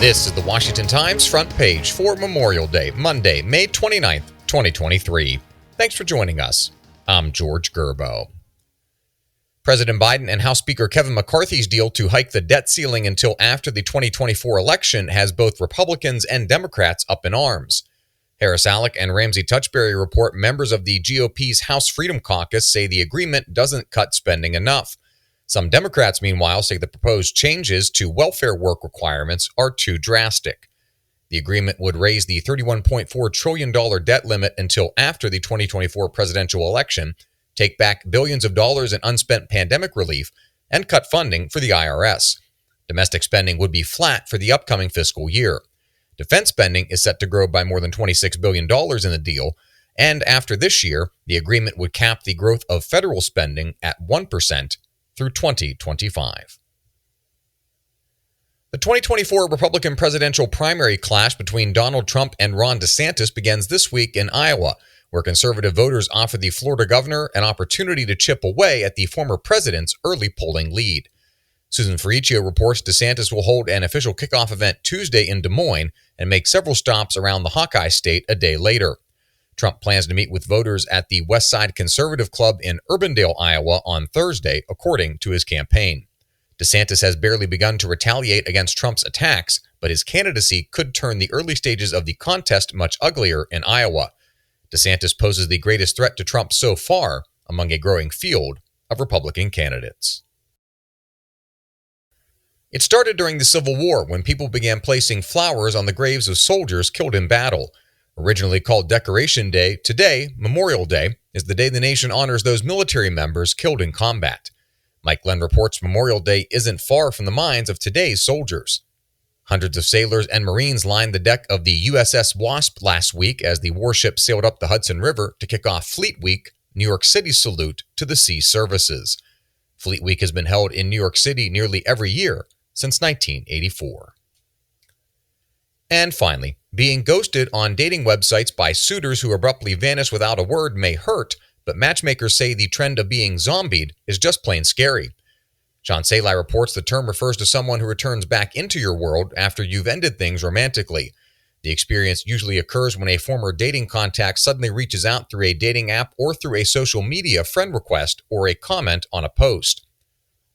This is the Washington Times front page for Memorial Day, Monday, May 29th, 2023. Thanks for joining us. I'm George Gerbo. President Biden and House Speaker Kevin McCarthy's deal to hike the debt ceiling until after the 2024 election has both Republicans and Democrats up in arms. Harris Alec and Ramsey Touchberry report members of the GOP's House Freedom Caucus say the agreement doesn't cut spending enough. Some Democrats, meanwhile, say the proposed changes to welfare work requirements are too drastic. The agreement would raise the $31.4 trillion debt limit until after the 2024 presidential election, take back billions of dollars in unspent pandemic relief, and cut funding for the IRS. Domestic spending would be flat for the upcoming fiscal year. Defense spending is set to grow by more than $26 billion in the deal, and after this year, the agreement would cap the growth of federal spending at 1% through 2025. The 2024 Republican presidential primary clash between Donald Trump and Ron DeSantis begins this week in Iowa, where conservative voters offer the Florida governor an opportunity to chip away at the former president's early polling lead. Susan Ferricchio reports DeSantis will hold an official kickoff event Tuesday in Des Moines and make several stops around the Hawkeye State a day later. Trump plans to meet with voters at the West Side Conservative Club in Urbandale, Iowa on Thursday, according to his campaign. DeSantis has barely begun to retaliate against Trump's attacks, but his candidacy could turn the early stages of the contest much uglier in Iowa. DeSantis poses the greatest threat to Trump so far among a growing field of Republican candidates. It started during the Civil War when people began placing flowers on the graves of soldiers killed in battle. Originally called Decoration Day, today, Memorial Day, is the day the nation honors those military members killed in combat. Mike Glenn reports Memorial Day isn't far from the minds of today's soldiers. Hundreds of sailors and Marines lined the deck of the USS Wasp last week as the warship sailed up the Hudson River to kick off Fleet Week, New York City's salute to the sea services. Fleet Week has been held in New York City nearly every year since 1984. And finally, being ghosted on dating websites by suitors who abruptly vanish without a word may hurt, but matchmakers say the trend of being zombied is just plain scary. Sean Salai reports the term refers to someone who returns back into your world after you've ended things romantically. The experience usually occurs when a former dating contact suddenly reaches out through a dating app or through a social media friend request or a comment on a post.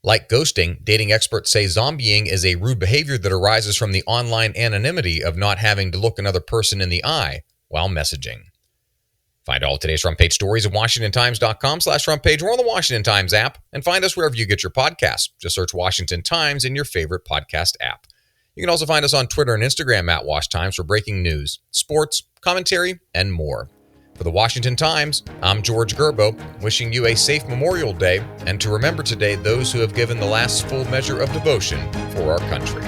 Like ghosting, dating experts say zombieing is a rude behavior that arises from the online anonymity of not having to look another person in the eye while messaging. Find all today's front page stories at WashingtonTimes.com/front page or on the Washington Times app, and find us wherever you get your podcasts. Just search Washington Times in your favorite podcast app. You can also find us on Twitter and Instagram at Wash Times for breaking news, sports, commentary, and more. For the Washington Times, I'm George Gerbo, wishing you a safe Memorial Day and to remember today those who have given the last full measure of devotion for our country.